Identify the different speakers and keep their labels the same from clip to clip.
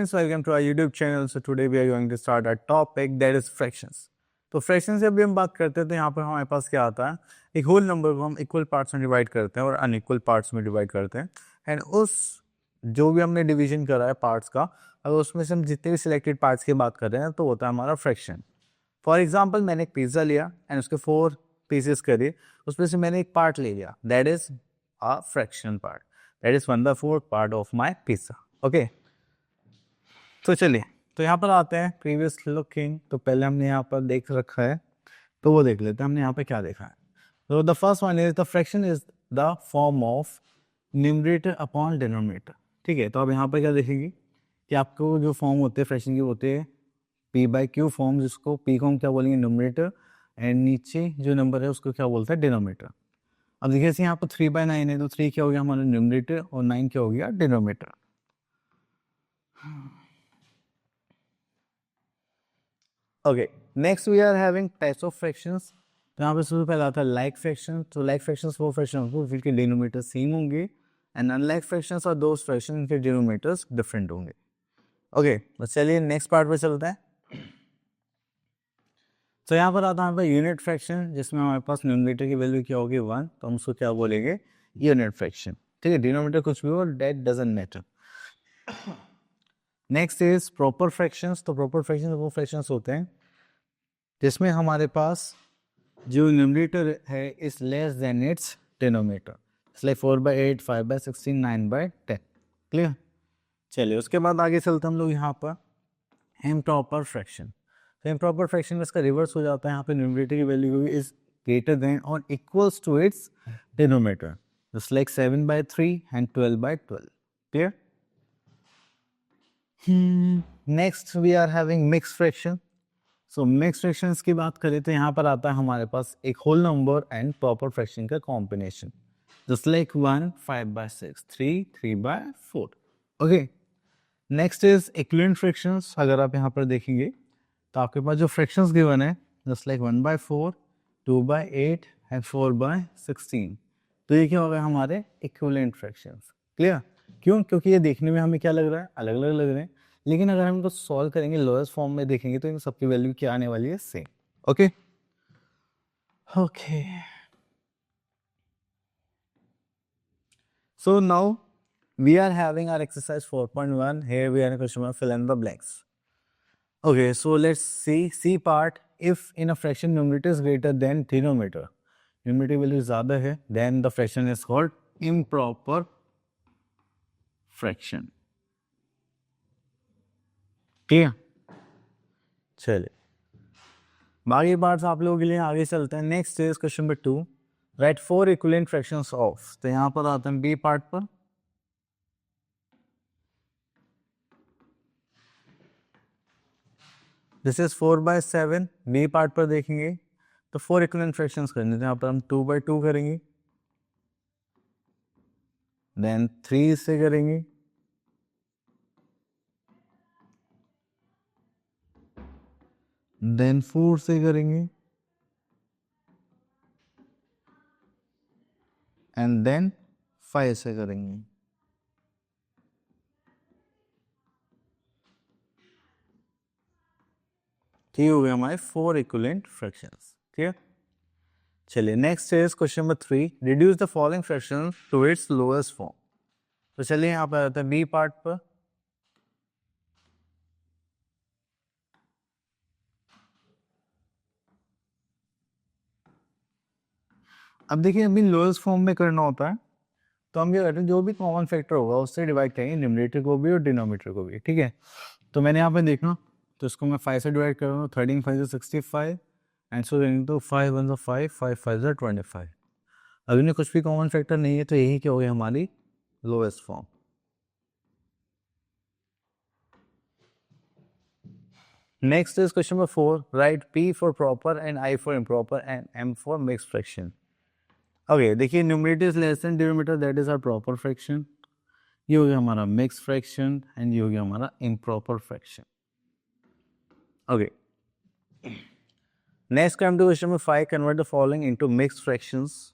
Speaker 1: friends, welcome to our YouTube channel. So today we are going to start our topic that is fractions. तो fraction से अभी हम बात करते हैं तो यहाँ पर हमारे पास क्या आता है, एक होल नंबर को हम इक्वल पार्ट्स में डिवाइड करते हैं और अनइक्वल पार्ट्स में डिवाइड करते हैं एंड उस जो भी हमने डिवीजन करा है पार्ट्स का, अगर उसमें से हम जितने भी सिलेक्टेड पार्ट्स की बात कर रहे हैं तो होता है हमारा फ्रैक्शन. फॉर एग्जाम्पल मैंने एक पिज्ज़ा लिया एंड उसके 4 पीसेस करे, उसमें से मैंने एक पार्ट ले लिया, that is a fraction part, that is 1/4 part of my pizza. Okay, तो चलिए तो यहाँ पर आते हैं प्रीवियस लुकिंग. तो पहले हमने यहाँ पर देख रखा है तो वो देख लेते हैं हमने यहाँ पे क्या देखा है. तो the first one is the fraction is the form of numerator upon denominator. ठीक है, तो अब यहाँ पर क्या देखेंगे कि आपको जो फॉर्म होते हैं फ्रैक्शन के होते हैं p/q फॉर्म, जिसको p को हम क्या बोलेंगे न्यूमरेटर एंड नीचे जो नंबर है उसको क्या बोलते हैं डिनोमिनेटर. अब देखिए यहाँ पर 3/9 है तो 3 क्या हो गया हमारा न्यूमरेटर और 9 क्या हो गया denominator. Okay, next we are having types of fractions. तो यहाँ पे सबसे पहला आता है लाइक फ्रैक्शन. तो लाइक फ्रैक्शंस वो फ्रैक्शन होंगे जिनके डिनोमिनेटर सेम होंगे एंड अनलाइक फ्रैक्शंस और दोस फ्रैक्शन इनके डिनोमिनेटर्स डिफरेंट होंगे. ओके, तो चलिए नेक्स्ट पार्ट पे चलते हैं. तो यहाँ पर आता है हमारे यूनिट फ्रैक्शन, जिसमें हमारे पास न्यूमरेटर की वैल्यू क्या होगी 1, तो हम उसको क्या बोलेंगे यूनिट फ्रैक्शन. ठीक है, डिनोमिनेटर कुछ भी हो that doesn't matter. Next is proper fractions. तो प्रॉपर फ्रैक्शंस वो फ्रैक्शंस होते हैं जिसमें हमारे पास जो न्यूमरेटर है is less then it's denominator. Like 4/8, 5/16, 9/10. Clear. चलिए उसके बाद आगे चलते हम लोग यहाँ पर इम्प्रॉपर फ्रैक्शन. तो इम्प्रॉपर फ्रैक्शन में इसका रिवर्स हो जाता है. यहाँ पे न्यूमरेटर की वैल्यू इज ग्रेटर देन और equals to its denominator, just like 7/3 and 12/12. Clear. Next we are having mix fraction. So mix fractions की बात करें तो यहाँ पर आता है हमारे पास एक whole number and proper fraction का combination, just like 1 5/6, 3 3/4. Okay, next is equivalent fractions. अगर आप यहाँ पर देखेंगे तो आपके पास जो फ्रैक्शंस गिवन है जस्ट लाइक 1/4, 2/8 एंड 4/16. तो ये क्या होगा हमारे इक्विवेलेंट फ्रैक्शंस. क्लियर. क्यों? क्योंकि ये देखने में हमें क्या लग रहा है, अलग अलग लग रहे हैं, लेकिन अगर हम इनको सॉल्व करेंगे लोएस्ट फॉर्म में देखेंगे तो इन सबकी वैल्यू क्या आने वाली है same. Okay okay, so now we are having our exercise 4.1. Here we are in a question of fill in the blanks. Okay, so let's see part. If in a fraction numerator is greater than denominator, numerator value ज़्यादा है, then the fraction is called improper fraction. ठीक है, चलिए बाकी parts आप लोगों के लिए आगे चलते हैं. Next is question number 2. Right 4 equivalent fractions of. तो यहाँ पर आते हैं बी पार्ट पर. This is 4/7. बी पार्ट पर देखेंगे तो 4 इक्विवेलेंट फ्रैक्शंस करने थे. यहाँ पर हम 2/2 करेंगे, देन 3 से करेंगे, देन 4 से करेंगे एंड देन 5 से करेंगे. ठीक हो गया हमारे 4 इक्विवेलेंट फ्रैक्शंस. ठीक है, चलिए next is question number 3. Reduce the following fraction to its lowest form. तो चलिए यहाँ पर आता है बी पार्ट पर. अब देखिए अभी लोएस्ट फॉर्म में करना होता है तो हम क्या करते हैं, जो भी कॉमन फैक्टर होगा उससे डिवाइड करेंगे न्यूमरेटर को भी और डिनोमिनेटर को भी. ठीक है, तो मैंने यहाँ पे देखना तो इसको मैं 5 से डिवाइड कर रहा हूँ. 13 5 से 65 एंड सो देंगे तो 5 1 5, 5 5 से 25. अभी में कुछ भी कॉमन फैक्टर नहीं है तो यही क्या हो गया हमारी lowest form. Next is question number 4. Write P for proper and I for improper and M for mixed fraction. Okay, देखिए numerator is less than denominator, that is our proper fraction. ये हो गया हमारा मिक्स्ड फ्रैक्शन एंड ये हो गया हमारा improper fraction. Okay, next come to question number 5. Convert the following into mixed fractions.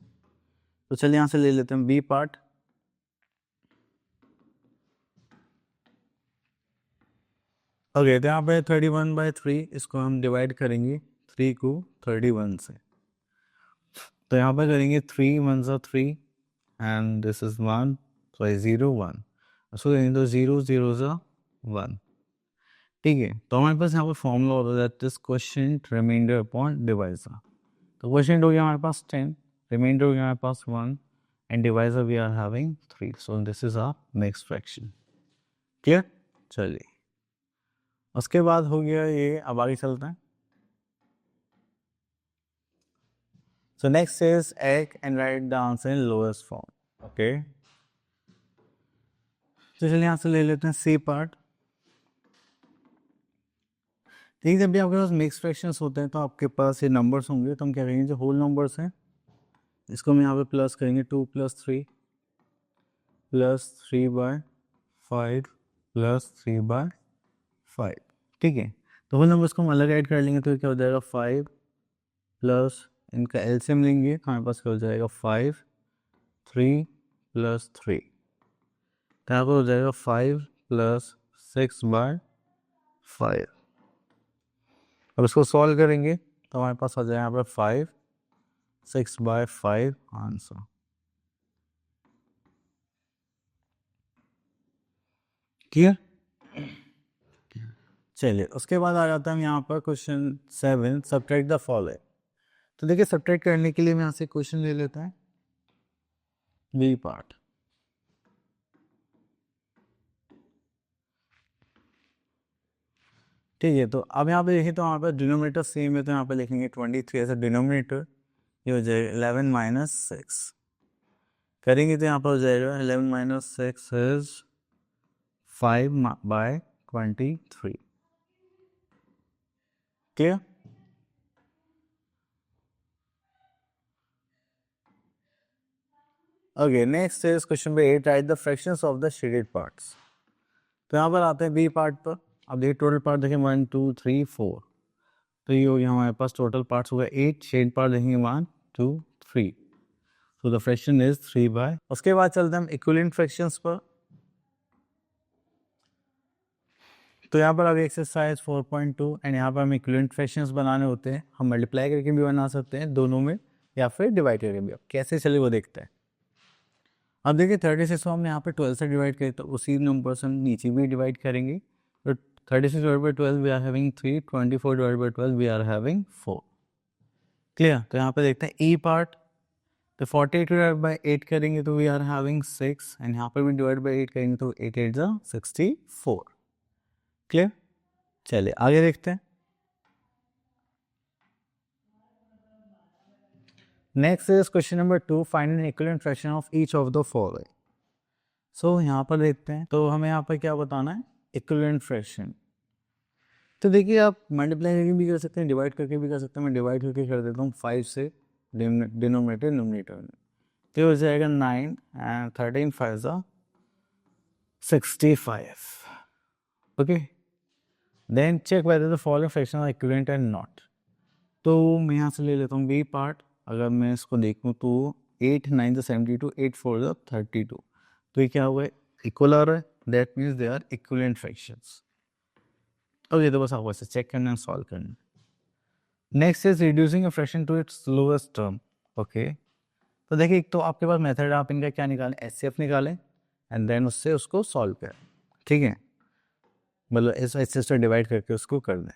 Speaker 1: तो चलिए यहां से ले लेते हैं बी पार्ट. ओके, तो यहाँ पे 31/3 इसको हम डिवाइड करेंगे 3 को 31 से। तो यहाँ पे करेंगे 3 1 3 एंड दिस इज 1, so 0 1, उसको करेंगे तो 0 0 1। ठीक है, तो हमारे पास यहाँ पर फॉर्मूला होता है that is quotient remainder upon divisor. तो क्वोशिएंट हो गया हमारे पास 10, रिमाइंडर हो गया हमारे पास 1 and divisor we are having 3, so this is our next fraction. Clear? चलिए, उसके बाद हो गया ये, अब आगे चलते हैं। So next is egg and write the answer in lowest form. Okay. तो चलिए यहाँ से ले लेते हैं सी पार्ट। ठीक है, जब भी आपके पास मिक्स फ्रैक्शंस होते हैं तो आपके पास ये नंबर्स होंगे, तो हम क्या करेंगे, जो होल नंबर्स हैं इसको हम यहाँ पे प्लस करेंगे 2 + 3 + 3/5 + 3/5। ठीक है, तो होल नंबर्स को हम अलग ऐड कर लेंगे तो क्या हो जाएगा 5 प्लस इनका एलसीएम लेंगे, हमारे पास क्या हो जाएगा 5 3 + 3, तो यहाँ पर हो जाएगा 5 + 6/5। अब इसको सॉल्व करेंगे तो हमारे पास आ जाएगा यहाँ पर 5 6/5 आंसर। क्लियर? चलिए, उसके बाद आ जाता है हम यहाँ पर क्वेश्चन 7, सब्ट्रैक्ट द फॉलोइंग। तो देखिए, सब्ट्रैक्ट करने के लिए मैं यहाँ से क्वेश्चन ले लेता है बी पार्ट। ठीक है, तो अब यहाँ पे देखिए तो यहाँ पर डिनोमिनेटर सेम है, तो यहाँ पे लिखेंगे 23 एज अ डिनोमिनेटर, ये हो जाएगा 11 - 6 करेंगे तो यहाँ पर हो जाएगा 11 - 6 is 5/23। Clear? Okay, next is question number 8, right the fractions of the shaded parts. तो यहाँ पर आते हैं बी पार्ट पर। अब देखिए टोटल पार्ट देखें 1 2 3 4, तो ये हो गया हमारे पास टोटल पार्ट्स हो गया 8, शेड पार्ट देखेंगे 1 2 3, सो द फ्रैक्शन इज 3/। उसके बाद चलते हैं हम इक्विवेलेंट फ्रैक्शंस पर। तो यहाँ पर अभी एक्सरसाइज 4.2 एंड यहाँ पर हम इक्विवेलेंट फ्रैक्शंस बनाने होते हैं, हम मल्टीप्लाई करके भी बना सकते हैं दोनों में, या फिर डिवाइड करके भी। अब कैसे चले वो देखते हैं। अब देखिए 36 को हमने यहाँ पे 12 से डिवाइड किया, तो उसी नंबर से हम नीचे भी डिवाइड करेंगे। तो 36/12 we are having 3, 24/12 we are having 4। Clear? तो यहाँ पे देखते हैं ई पार्ट। तो 48/8 करेंगे तो वी आर हैविंग 6 एंड यहाँ पर भी डिवाइड बाई 8 करेंगे तो 8 8 जा 64। क्लियर? चलिए आगे देखते हैं। Next is question number 2, find an equivalent fraction of each of the following. So यहाँ पर देखते हैं, तो हमें यहाँ पर क्या बताना है, इक्विवेलेंट फ्रैक्शन। तो देखिए आप मल्टीप्लाई करके भी कर सकते हैं, डिवाइड करके भी कर सकते हैं। मैं डिवाइड करके कर देता हूँ 5 से डिनोमिनेटर नोमिनेटर में, तो हो जाएगा 9 एंड 13 5 जा 65। Okay, then check whether the following fraction are equivalent and not. तो मैं यहाँ से ले लेता हूँ बी पार्ट। अगर मैं इसको देखूँ तो 8 9 72, 8 4 32, तो ये क्या हुआ है, इक्वल आ रहा है, that means they are equivalent fractions. अब ये तो बस आपको ऐसे चेक करना है, सॉल्व करना है। Next is reducing a fraction to its lowest term. Okay, तो देखिए एक तो आपके पास मेथड, आप इनका क्या निकालें, एचसीएफ निकालें एंड देन उससे उसको सॉल्व करें। ठीक है, मतलब इस ऐसे से डिवाइड करके उसको कर दें।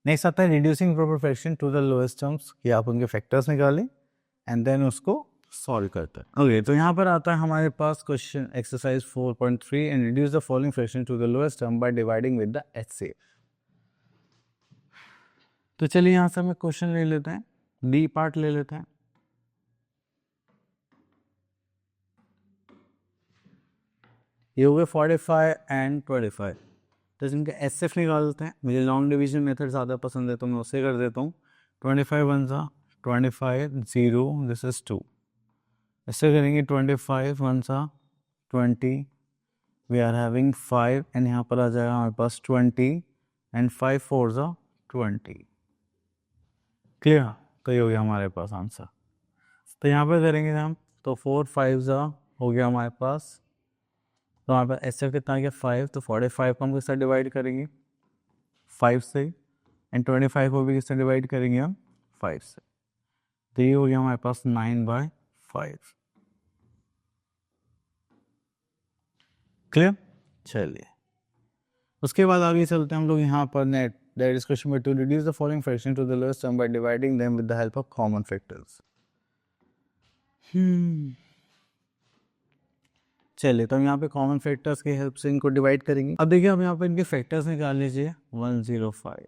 Speaker 1: नेक्स्ट आता है reducing proper fraction to the lowest terms, कि आप उनके फैक्टर्स निकालें एंड देन उसको सॉल्व करते हैं। ओके, तो यहाँ पर आता है हमारे पास question exercise 4.3 and reduce the following fraction to the lowest term by dividing with the HCF. तो चलिए यहाँ से हमें क्वेश्चन ले लेते हैं, डी पार्ट ले लेते हैं। ये हो गए 45 एंड 25, तो इनका एचसीएफ निकालते हैं। मुझे लॉन्ग डिवीजन मेथड ज़्यादा पसंद है तो मैं उससे कर देता हूँ। 25 1 जा 25 0, दिस इज 2, इससे करेंगे 25 1 जा 20, वी आर हैविंग 5 एंड यहाँ पर आ जाएगा हमारे पास 20 एंड 5 4 जा 20। क्लियर? तो ये हो गया हमारे पास आंसर। तो यहाँ पर करेंगे हम, तो 4 5 जा हो गया हमारे पास, तो हमारे पास एच एफ कितना आ गया 5, तो 45 को हम किस साथ डिवाइड करेंगे 5 से, एंड 25 को भी किससे डिवाइड करेंगे हम 5 से, तो ये हो गया हमारे पास 9/5। क्लियर। चलिए उसके बाद आगे चलते हैं हम लोग यहाँ पर net that is question number 2, reduce the following fraction to the lowest term by dividing them with the help of common factors. चलिए तो हम यहाँ पे कॉमन फैक्टर्स की हेल्प से इनको डिवाइड करेंगे। अब देखिए हम यहाँ पे इनके फैक्टर्स निकाल लीजिए। 105,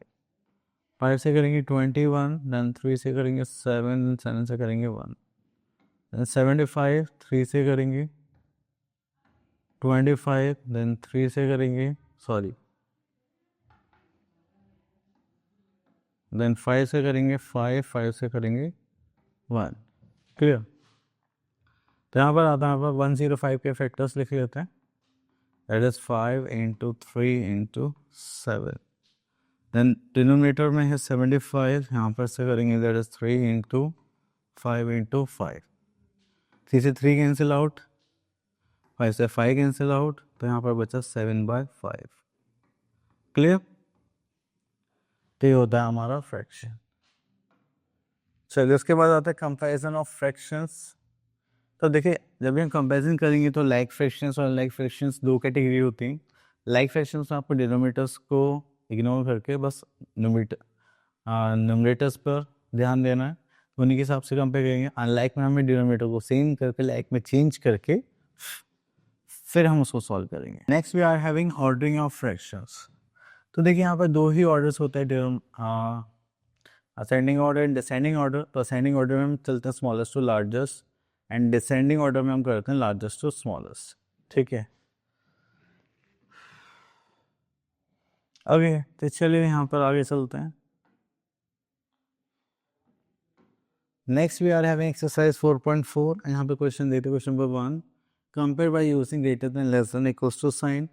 Speaker 1: 5 से करेंगे 21, देन 3 से करेंगे 7, 7 से करेंगे 1, देन 75, 3 से करेंगे 25, देन 3 से करेंगे देन 5 से करेंगे 5, 5 से करेंगे 1। क्लियर। तो यहाँ पर आता है, यहाँ पर 105 के फैक्टर्स लिख लेते हैं। That is 5 into 3 into 7, than denominator में है 75, यहाँ पर से करेंगे दैट इज 3 इंटू 5 इंटू 5, 3 से 3 कैंसिल आउट, 5 से 5 कैंसिल आउट, तो यहाँ पर बचा 7/5। क्लियर। तो ये होता है हमारा फ्रैक्शन। चलिए उसके बाद आता है कंपैरिजन ऑफ फ्रैक्शंस। तो देखिए जब भी हम कंपैरिजन करेंगे तो लाइक फ्रैक्शंस और लाइक फ्रैक्शंस दो कैटेगरी होती हैं। लाइक फ्रैक्शंस में आपको डिनोमिनेटर्स को इग्नोर करके बस न्यूमरेटर्स पर ध्यान देना है, तो उन्हीं के हिसाब से कंपेयर करेंगे। अनलाइक में हमें डिनोमिनेटर को सेम करके लाइक में चेंज करके फिर हम उसको सॉल्व करेंगे। Next we are having ordering of fractions. तो देखिए यहाँ पर दो ही ऑर्डर्स होते हैं, ascending order and descending order. तो असेंडिंग ऑर्डर में हम चलते हैं smallest to largest, and descending order में हम करते हैं लार्जेस्ट टू स्मॉलेस्ट। ठीक है। ओके तो चलिए यहाँ पर आगे चलते हैं। Next we are having exercise 4.4। यहाँ पे क्वेश्चन देते हैं, question number 1, compare by using greater than less than equals to sign.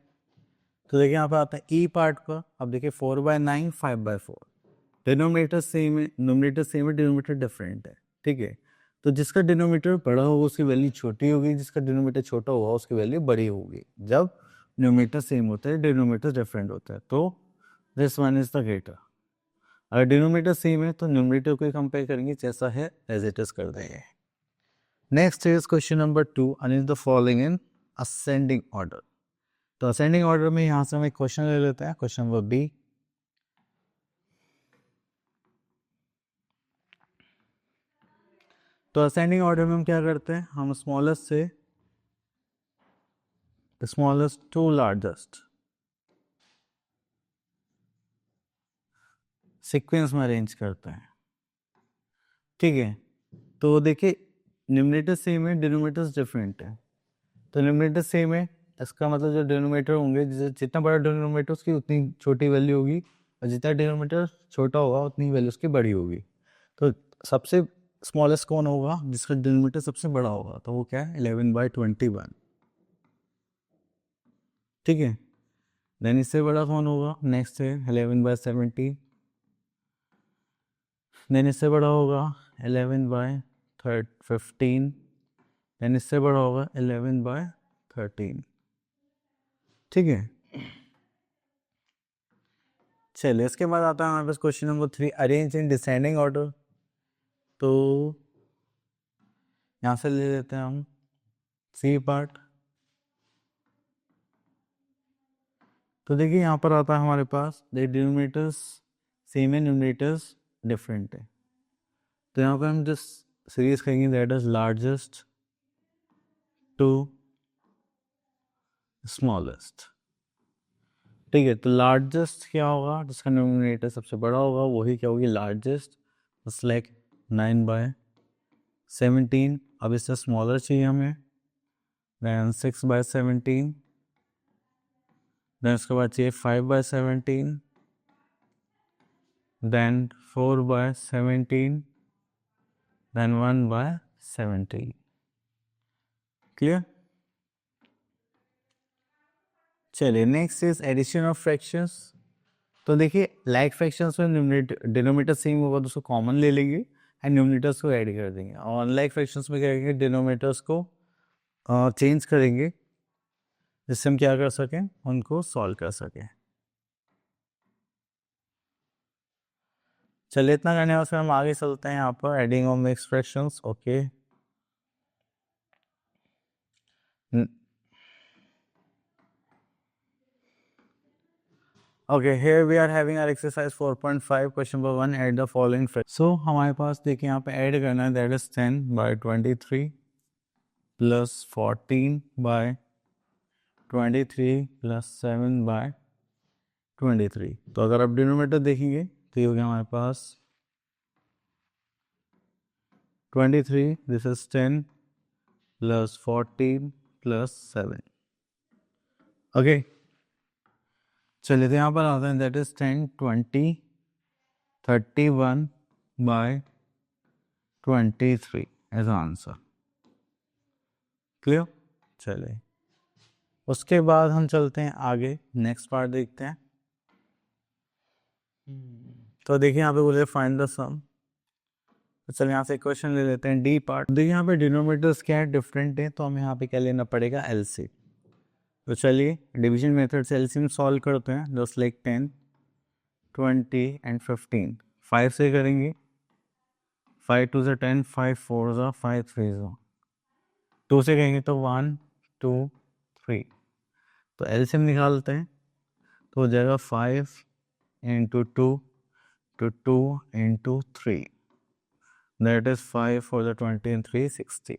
Speaker 1: तो देखिए यहाँ पर आता है ई पार्ट पर। अब देखिए 4/9, 5/4, डिनोमिनेटर सेम है, नोमिनेटर सेम है, डिनोमिनेटर डिफरेंट है। ठीक है। तो जिसका डिनोमिनेटर बड़ा होगा उसकी वैल्यू छोटी होगी, जिसका डिनोमिनेटर छोटा होगा उसकी वैल्यू बड़ी होगी। जब न्यूमिनेटर सेम होता है, डिनोमिनेटर डिफरेंट होता है, तो this one is the greater. अगर डिनोमिनेटर सेम है तो न्यूमिनेटर को कंपेयर करेंगे, जैसा है एज इट इज कर देंगे। Next is question number 2, arrange the following in ascending order. तो असेंडिंग ऑर्डर में यहाँ से हम एक क्वेश्चन ले लेते हैं, क्वेश्चन नंबर बी। तो असेंडिंग ऑर्डर में हम क्या करते हैं, हम स्मॉलेस्ट से स्मॉलेस्ट टू लार्जेस्ट सीक्वेंस में अरेंज करते हैं। ठीक है। तो देखिए न्यूमरेटर सेम है, डिनोमिनेटर्स डिफरेंट है। तो न्यूमरेटर सेम है, इसका मतलब जो डिनोमिनेटर होंगे, जितना बड़ा डिनोमिनेटर उसकी उतनी छोटी वैल्यू होगी, और जितना डिनोमिनेटर छोटा होगा उतनी वैल्यू उसकी बड़ी होगी। तो सबसे स्मॉलेस्ट कौन होगा, जिसका डिनोमिनेटर सबसे बड़ा होगा, तो वो क्या है 11/21। ठीक है। देन इससे बड़ा कौन होगा, नेक्स्ट है 11/17। देन इससे बड़ा होगा 11/15। देन इससे बड़ा होगा 11/13। ठीक है। चलिए इसके बाद आता है हमारे पास question number 3, arrange in descending order. तो यहाँ से ले लेते हैं हम सी पार्ट। तो देखिए यहाँ पर आता है हमारे पास डिनोमिनेटर्स सेम है, न्यूमरेटर्स डिफरेंट है। तो यहाँ पर हम जिस सीरीज कहेंगे that is largest to smallest. ठीक है। तो लार्जेस्ट क्या होगा, जिसका न्यूमरेटर सबसे बड़ा होगा वही क्या होगी लार्जेस्ट, लाइक 9/17। अब इससे स्मॉलर चाहिए हमें, देन 6/17, देन उसके बाद चाहिए 5/17, देन 4/17, देन 1/17। क्लियर। चलिए next is addition of fractions. तो देखिए लाइक फ्रैक्शंस में डिनोमिनेटर सेम होगा तो उसको कॉमन ले लेंगे एंड न्यूमरेटर्स को ऐड कर देंगे, और अनलाइक फ्रैक्शंस में क्या करेंगे, डिनोमिनेटर्स को चेंज करेंगे जिससे हम क्या कर सकें, उनको सॉल्व कर सकें। चलिए इतना करने के बाद फिर हम आगे चलते हैं यहाँ पर adding of expressions. Okay, okay, here we are having our exercise 4.5 question number 1. Add the following fraction. So हमारे पास देखिए यहाँ पे ऐड करना है, that is 10 by 23 plus 14 by 23 plus 7 by 23. तो अगर आप डिनोमिनेटर देखेंगे तो ये हो गया हमारे पास 23, this is 10 plus 14 plus 7. Okay, चलिए तो यहाँ पर आता है that is 10, 20, 31 by 23 as an answer. Clear. चलिए उसके बाद हम चलते हैं आगे, नेक्स्ट पार्ट देखते हैं. तो देखिए यहाँ पे बोले फाइंड द सम. तो चलिए यहाँ से क्वेश्चन ले लेते हैं डी पार्ट. देखिए यहाँ पे डिनोमिनेटर्स क्या है, डिफरेंट है, तो हमें यहाँ पे क्या लेना पड़ेगा, एलसी. तो चलिए डिवीजन मेथड से एलसीएम सॉल्व करते हैं. Just like 10, 20 and 15. 5 से करेंगे, 5 2 ज़ा 10, 5 4 ज़ा 5 3 ज़ा. 2 से कहेंगे तो 1 2 3. तो एलसीएम निकालते हैं तो हो जाएगा 5 into 2 to 2 into 3. That is 5 for the 20 and 3 60.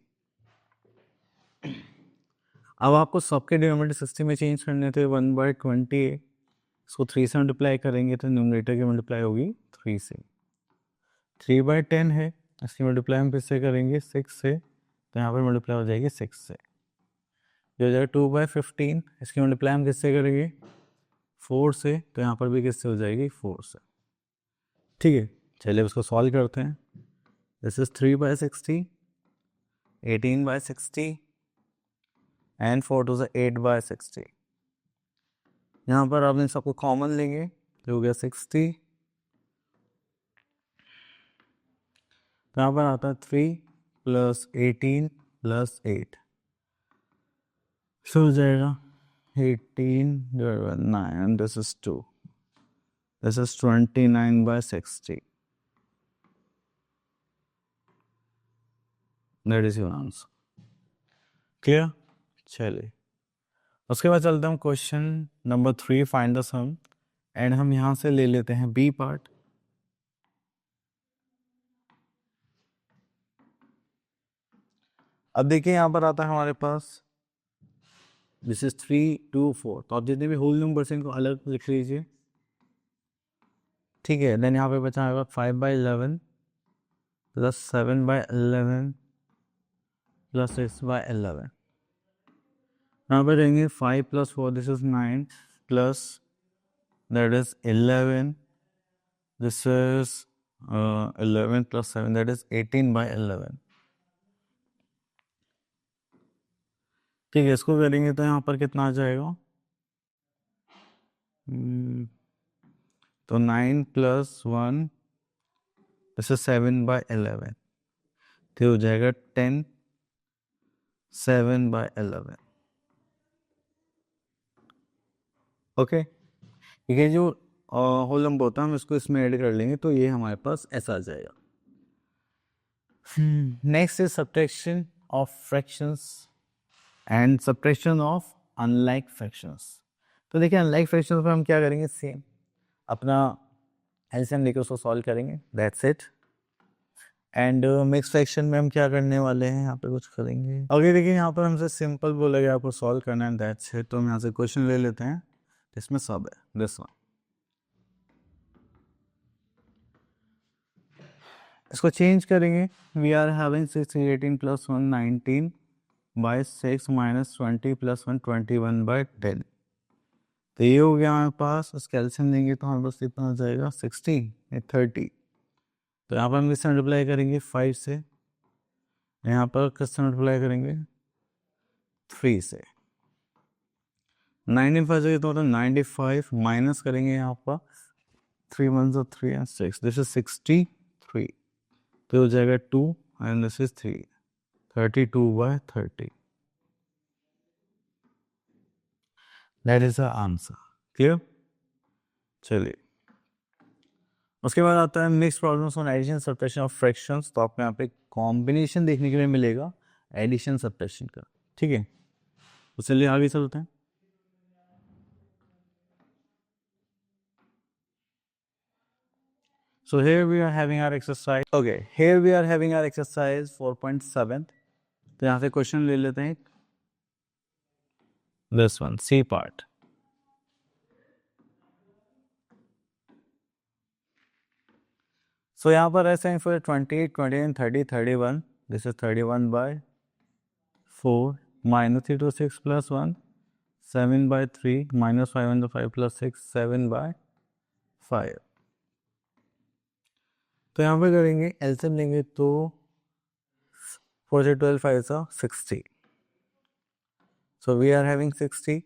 Speaker 1: अब आपको सबके डिनोमिनेटर 60 में चेंज करने थे. 1/20 इसको 3 से मल्टीप्लाई करेंगे तो न्यूमरेटर की मल्टीप्लाई होगी 3 से. 3/10 है, इसकी मल्टीप्लाई हम फिर से करेंगे 6 से, तो यहाँ पर मल्टीप्लाई हो जाएगी 6 से. जो हो जाएगा 2/15, इसकी मल्टीप्लाई हम किससे करेंगे, 4 से, तो यहाँ पर भी किससे हो जाएगी, 4 से. ठीक है, चलिए उसको सॉल्व करते हैं. This is 3/60, 18/60 and 4 2 8/60. यहाँ पर आप इन सबको कॉमन लेंगे तो हो गया 60. तो यहाँ पर आता है 3 + 18 + 8, सो हो जाएगा 18 / 9. This is 2. This is 29/60. That is your answer. Clear. चलिए उसके बाद चलते हैं question number 3, find the sum. And हम यहाँ से ले लेते हैं बी पार्ट. अब देखिए यहाँ पर आता है हमारे पास दिस इज 3 2 4. तो आप जितने भी होल नंबर्स हैं इनको अलग लिख लीजिए. ठीक है, देन यहाँ पे बचा होगा 5/11 प्लस 7/11 प्लस 6/11. यहाँ पर रहेंगे 5 + 4, this is 9 plus that is 11, this is 11 + 7, that is 18/11. ठीक है, इसको करेंगे तो यहाँ पर कितना आ जाएगा, तो 9 + 1, दिस इज 7/11, तो हो जाएगा 10 7/11. ओके, ठीक है. जो होल नंबर होता है हम इसको इसमें ऐड कर लेंगे तो ये हमारे पास ऐसा आ जाएगा. Next is subtraction of fractions and subtraction of unlike fractions. तो देखिए अनलाइक फ्रैक्शंस में हम क्या करेंगे, सेम अपना एलसीएम लेकर उसको सॉल्व करेंगे, that's it. And mix fraction में हम क्या करने वाले हैं, यहाँ पे कुछ करेंगे. ओके, देखिए यहाँ पर हमसे सिंपल बोला गया आपको सॉल्व करना है, दैट्स इट. तो हम यहाँ से क्वेश्चन ले लेते हैं, इसमें सब है, दिस वन. इसको चेंज करेंगे. We are having 6 18 + 1 19/6 - 20 + 1 21/10. तो ये हो गया हमारे पास. उसका एलसीएम लेंगे तो हमारे पास कितना आ जाएगा, 60 30. तो यहाँ पर हम किससे मल्टीप्लाई करेंगे, 5 से. यहाँ पर किससे मल्टीप्लाई करेंगे, 3 से. 95 से कितना होता है, 95 माइनस करेंगे यहाँ पर 3 1 ज़ा 3 and 6, दिस इज 63. तो हो जाएगा 2 and this is 3, 32/30. That is the answer. Clear. चलिए उसके बाद आता है mix problems on addition subtraction of fractions. तो आपको यहाँ पे कॉम्बिनेशन देखने के लिए मिलेगा एडिशन सब्ट्रैक्शन का, ठीक है। तो चलिए आगे चलते हैं। So here we are having our exercise. Okay, here we are having our exercise 4.7. तो यहाँ से क्वेश्चन ले लेते हैं। This one, C part. So यहाँ पर ऐसे हैं for 20, 20 and 30, 31. This is 31 by 4 minus 3 to 6 plus 1, 7 by 3 minus 5 and 5 plus 6, 7 by 5. तो यहाँ पे करेंगे एलसीएम लेंगे तो 4 से 12 5 सा 60. So we are having 60.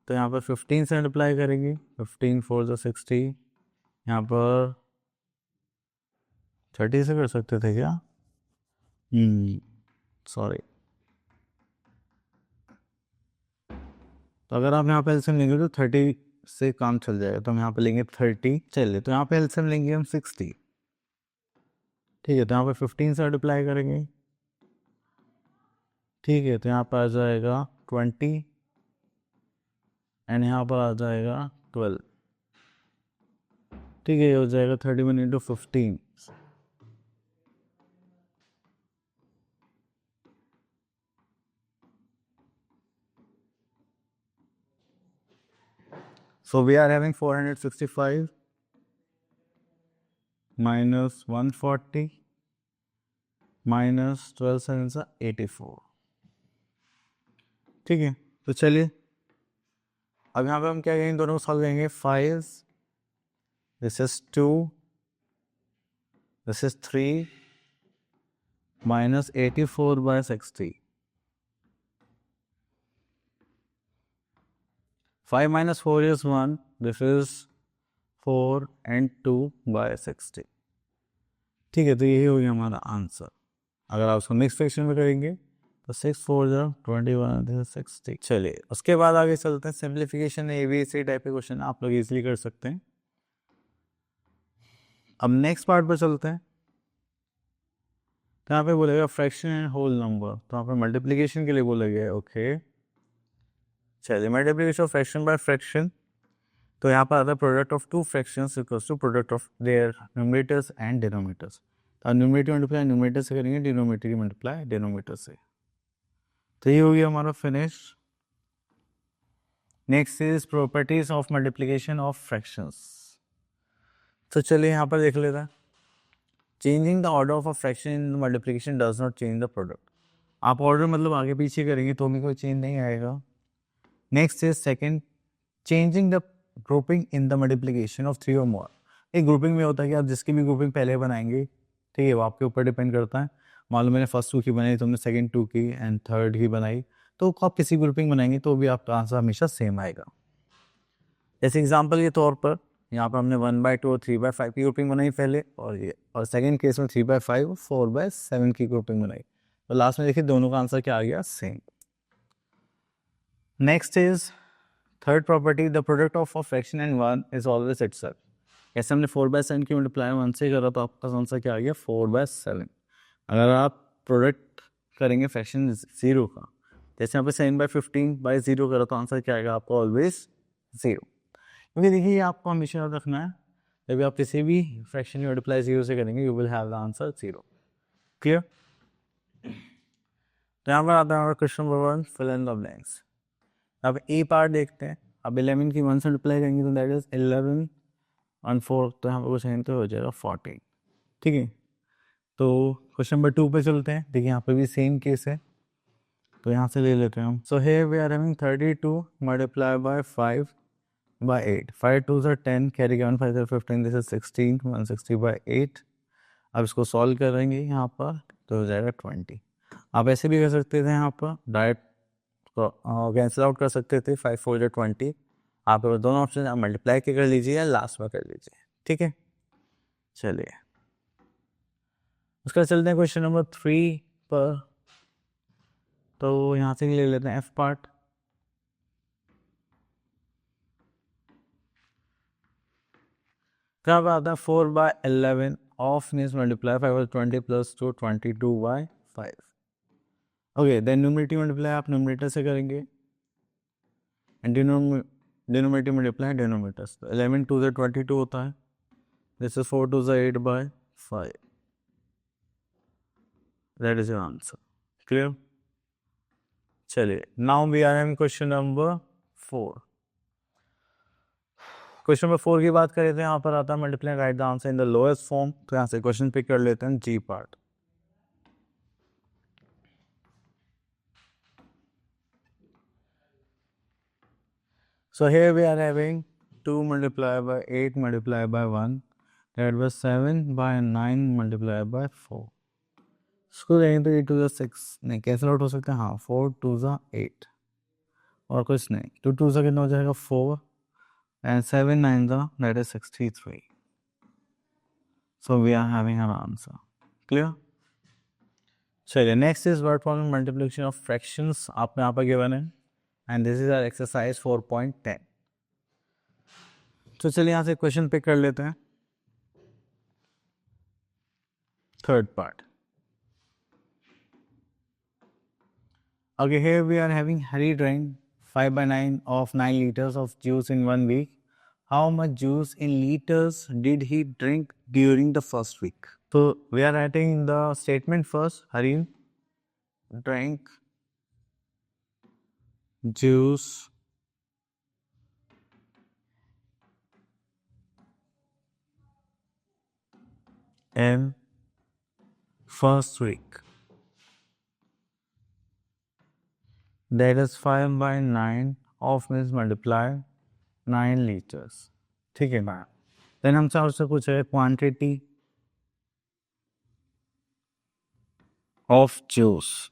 Speaker 1: तो यहाँ पर 15 से मल्टीप्लाई करेंगे, 15 4 जो 60. यहाँ पर 30 से कर सकते थे क्या? सॉरी। तो अगर आप यहाँ पे एलसीएम लेंगे तो 30 से काम चल जाएगा, तो हम यहाँ पे लेंगे 30। चलिए, तो यहाँ पे एलसीएम लेंगे हम 60, ठीक है। तो यहाँ पे 15 से मल्टीप्लाई करेंगे, ठीक है। तो यहाँ पर आ जाएगा 20 एंड यहाँ पर आ जाएगा 12, ठीक है। ये हो जाएगा 31 into 15। So we are having 465 minus 140 minus 12 7 सा 84, ठीक है। तो चलिए अब यहाँ पे हम क्या करेंगे, दोनों को सॉल्व करेंगे। 5, this is 2, this is 3 minus 84 by 60. 5 minus 4 is 1, this is 4 and 2 by 60, ठीक है। तो यही हो गया हमारा आंसर। अगर आप उसको मिक्स फ्रैक्शन में करेंगे तो 6 4 0 21, this is 60। चलिए उसके बाद आगे चलते हैं। सिंप्लीफिकेशन ABC टाइप के क्वेश्चन आप लोग इजीली कर सकते हैं। अब नेक्स्ट पार्ट पर चलते हैं। तो यहाँ पे बोलेगा फ्रैक्शन एंड होल नंबर, तो यहाँ पे मल्टीप्लीकेशन के लिए बोला गया है। ओके, चलिए multiplication of fraction by fraction. तो यहाँ पर आता है product of two fractions equals to product of their numerators and denominators. तो न्यूमरेटर मल्टीप्लाई न्यूमरेटर से करेंगे, डिनोमिनेटर की मल्टीप्लाई डिनोमिनेटर से। तो ये हो गया हमारा finish. Next is properties of multiplication of fractions. तो चलिए यहाँ पर देख लेते हैं। Changing the order of a fraction in multiplication does not change the product. आप ऑर्डर मतलब आगे पीछे करेंगे तो भी कोई चेंज नहीं आएगा। Next is second, changing the grouping in the multiplication of 3 और मोर। एक ग्रुपिंग में होता है कि आप जिसकी भी ग्रुपिंग पहले बनाएंगे, ठीक है, वो आपके ऊपर डिपेंड करता है। मान लो मैंने फर्स्ट 2 की बनाई, तुमने सेकंड 2 की एंड थर्ड की बनाई, तो आप किसी ग्रुपिंग बनाएंगे तो भी आपका आंसर हमेशा सेम आएगा। जैसे एग्जाम्पल के तौर पर यहाँ पर हमने 1/2 और 3/5 की ग्रुपिंग बनाई पहले, और सेकंड केस में 3/5 और 4/7 की ग्रुपिंग बनाई, तो लास्ट में देखिए दोनों का आंसर क्या आ गया, same. Next is third property, the product of a fraction and 1 is always itself. जैसे हमने 4/7 की मल्टीप्लाई 1 से करा तो आपका आंसर क्या आ गया, 4/7। अगर आप प्रोडक्ट करेंगे फ्रैक्शन 0 का, जैसे यहाँ पे 7/15/0 करा तो आंसर क्या आएगा आपका, ऑलवेज 0। क्योंकि देखिए आपको हमेशा याद रखना है, जब आप किसी भी फ्रैक्शन की मल्टीप्लाई 0 से करेंगे you will have the answer 0। Clear? तो यहाँ पर आता है हमारा question number 1, fill in the blanks. अब ए पार्ट देखते हैं। अब 11 की 1 से मल्टीप्लाई करेंगे तो दैट इज 11 और 4, तो यहाँ पर कुछ तो हो जाएगा 14, ठीक है। तो क्वेश्चन नंबर 2 पे चलते हैं। देखिए यहाँ पे भी सेम केस है, तो यहाँ से ले लेते हैं हम। So here we are having 32 multiply by 5/8, 5 2s are 10, carry 1 5 are 15, this is 16, 160/8। अब इसको सॉल्व करेंगे यहाँ पर तो हो जाएगा 20। आप ऐसे भी कर सकते थे, यहाँ पर डायरेक्ट कैंसिल आउट कर सकते थे, 5 4 जो 20। आप दोनों ऑप्शन आप मल्टीप्लाई के कर लीजिए या लास्ट में कर लीजिए, ठीक है। चलिए उसका चलते हैं क्वेश्चन नंबर 3 पर। तो यहाँ से ले लेते हैं एफ पार्ट। तो यहाँ पे आता है 4/11 of means multiply 5 20 plus 2 22/5. Okay, then numerator multiply आप न्यूमरेटर से करेंगे एंड डिनोमिनेटर मल्टीप्लाई डिनोमिनेटर. तो 11 2 22 होता है. This is 4 2 8/5. That is your answer. Clear. चलिए, now we are having question number 4. Question number 4 की बात करें तो यहाँ पर आता है multiply write the answer in the lowest form. तो यहाँ से क्वेश्चन पिक कर लेते हैं G part. So here we are having 2 multiplied by 8 multiplied by 1. That was 7/9 multiplied by 4. इसको देखें तो 8 2 6 नहीं कैंसिल आउट हो सकता है. हाँ, 4 2 8 और कुछ नहीं. 2 2 कितना हो जाएगा 4 and 7 9 that is 63. So we are having our answer. Clear? चलिए, next is word form multiplication of fractions. आप यहाँ पर गिवन है and this is our exercise 4.10. तो चलिए यहाँ से क्वेश्चन पिक कर लेते हैं. Third part. Okay, here we are having Hari drank 5/9 of 9 liters of juice in 1 week. How much juice in liters did he drink during the first week? So we are writing the statement first. Hari drank juice in first week. That is 5/9 of means multiply 9 liters. ठीक है ma'am. Then हमसे उससे पूछ रहे quantity of juice.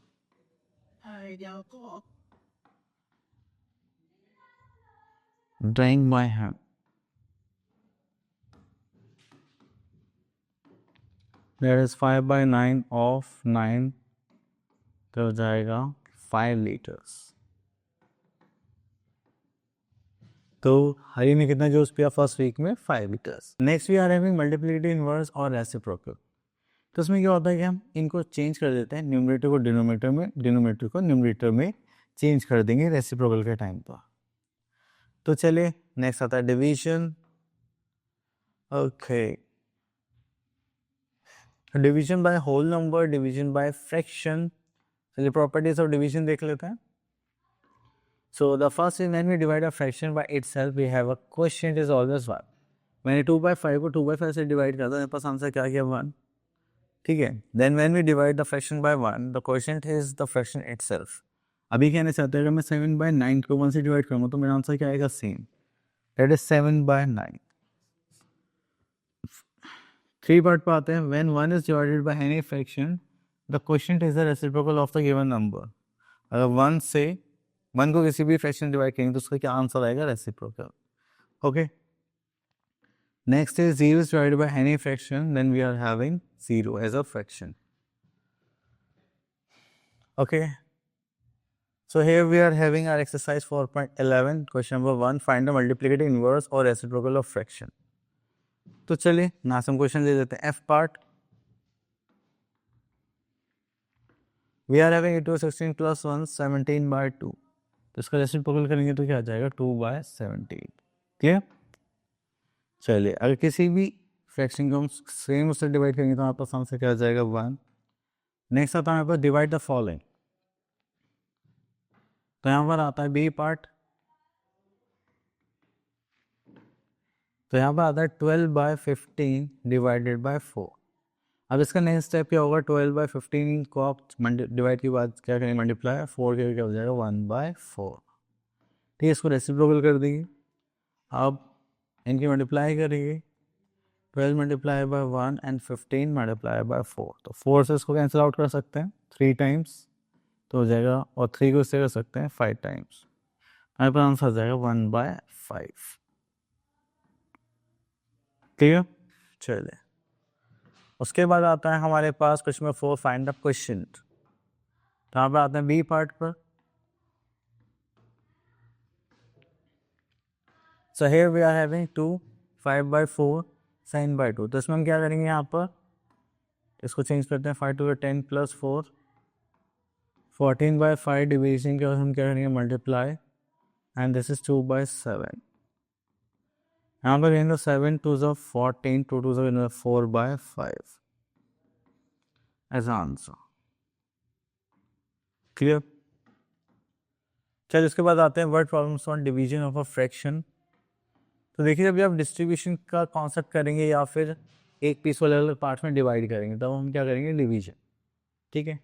Speaker 1: Drawing by hand. That is 5/9 of 9 तो हो जाएगा 5 litres. तो हरी ने कितना जूस पिया फर्स्ट वीक में 5 litres. Next we are having multiplicative inverse और रेसिप्रोकल. तो इसमें क्या होता है कि हम इनको चेंज कर देते हैं. न्यूमरेटर को डिनोमिनेटर में, डिनोमिनेटर को न्यूमरेटर में चेंज कर देंगे रेसिप्रोकल के टाइम पर. तो चलिए नेक्स्ट आता है division. Okay, division by whole number, division by fraction. चलिए प्रॉपर्टीज ऑफ डिवीजन देख लेते हैं. So the first is when we divide a fraction by itself, we have a quotient is always 1. मैंने 2/5 को 2/5 से डिवाइड कर दो, मेरे पास आंसर क्या गया 1. ठीक है. Then when we divide the fraction by 1, the quotient is the fraction itself. अभी कहना चाहते हैं अगर मैं 7/9 को 1 से डिवाइड करूँगा तो मेरा आंसर क्या आएगा सेम. That is 7/9. 3 पार्ट पर आते हैं. When 1 is divided by any fraction, the quotient is the reciprocal of the given number. अगर 1 से 1 को किसी भी फ्रैक्शन डिवाइड करेंगे तो उसका क्या आंसर आएगा reciprocal. Okay. Next is 0 is divided by any fraction, then we are having 0 as a fraction. Okay. So here we are having our exercise 4.11. Question number 1, find the multiplicative inverse or reciprocal of fraction. तो चलिए ना हम question ले लेते हैं. F part. We are having 8 16 plus 1 17/2. तो इसका reciprocal करेंगे तो क्या आ जाएगा 2/17. क्लियर. चलिए अगर किसी भी फ्रैक्शन को हम सेम उससे डिवाइड करेंगे तो हमारे पास आंसर क्या आ जाएगा 1. नेक्स्ट आता है हमारे पास डिवाइड द फॉलोइंग. तो यहाँ पर आता है बी पार्ट. तो यहाँ पर आता है 12/15 डिवाइडेड बाय 4. अब इसका नेक्स्ट स्टेप क्या होगा. 12/15 को आप डिवाइड के बाद क्या करेंगे मल्टीप्लाई 4 के क्या हो जाएगा 1/4. ठीक है. इसको रेसिप्रोकल कर देंगे. अब इनकी मल्टीप्लाई करेंगे. 12 multiply by 1 and 15 multiply by 4. तो 4 से इसको कैंसिल आउट कर सकते हैं 3 टाइम्स तो हो जाएगा. और 3 को इससे कर सकते हैं 5 टाइम्स. हमारे पास आंसर आ जाएगा 1/5. ठीक है. चलिए उसके बाद आता है हमारे पास question number 4, find the question. तो यहाँ पर आते हैं बी पार्ट पर. So here we are having 2 5/4 7/2। तो इसमें हम क्या करेंगे, यहाँ पर इसको चेंज करते हैं, 5 टू 10 + 4, 14/5 डिवीजन के बाद हम क्या करेंगे, मल्टीप्लाई, एंड दिस इज 2/7। यहाँ पर करेंगे 7 2 ज़ा 14, 2 2 ज़ा 4/5 एज आंसर। क्लियर। चलिए उसके बाद आते हैं word problems on division of a fraction. तो देखिए जब आप डिस्ट्रीब्यूशन का कॉन्सेप्ट करेंगे या फिर एक पीस को अलग अलग पार्ट्स में डिवाइड करेंगे, तब हम क्या करेंगे, डिवीजन। ठीक है,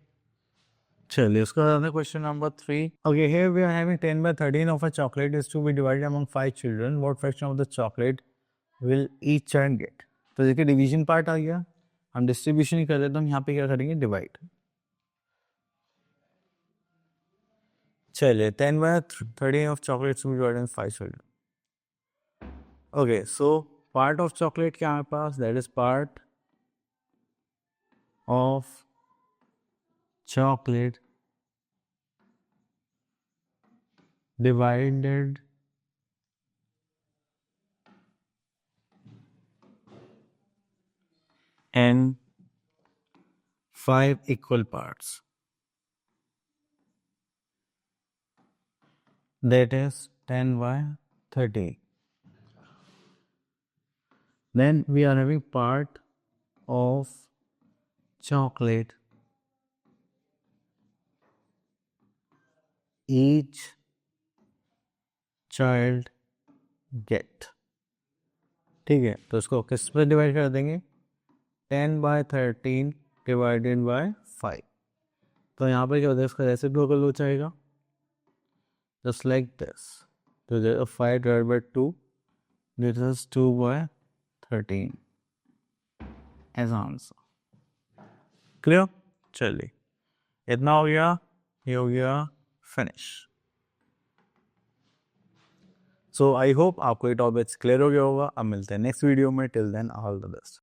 Speaker 1: चलिए उसका बाद है question number 3। Okay, here we are having 10/13 of a chocolate is to be divided among 5 children, what fraction of the chocolate will each child get. तो देखिए डिवीजन पार्ट आ गया, हम डिस्ट्रीब्यूशन ही कर रहे, तो हम यहाँ पे क्या करेंगे, डिवाइड। चलिए 10/13 of chocolates to be divided in 5 children. Okay, so part of chocolate क्या हमारे पास, that is part of chocolate divided in 5 equal parts, that is 10/13. Then we are having part of chocolate each child get। ठीक है, तो इसको किस पर divide कर देंगे, 10/13 डिवाइडेड बाय 5। तो यहाँ पर क्या होता है, इसका रेसिप्रोकल लोकल हो जाएगा, जस्ट लाइक दिस। तो 5 divide by 2, this is 2/13 as answer. Clear. चलिए इतना हो गया, ये हो गया फिनिश। सो आई होप आपको ये टॉपिक्स क्लियर हो गया होगा। अब मिलते हैं नेक्स्ट वीडियो में, till then all the best.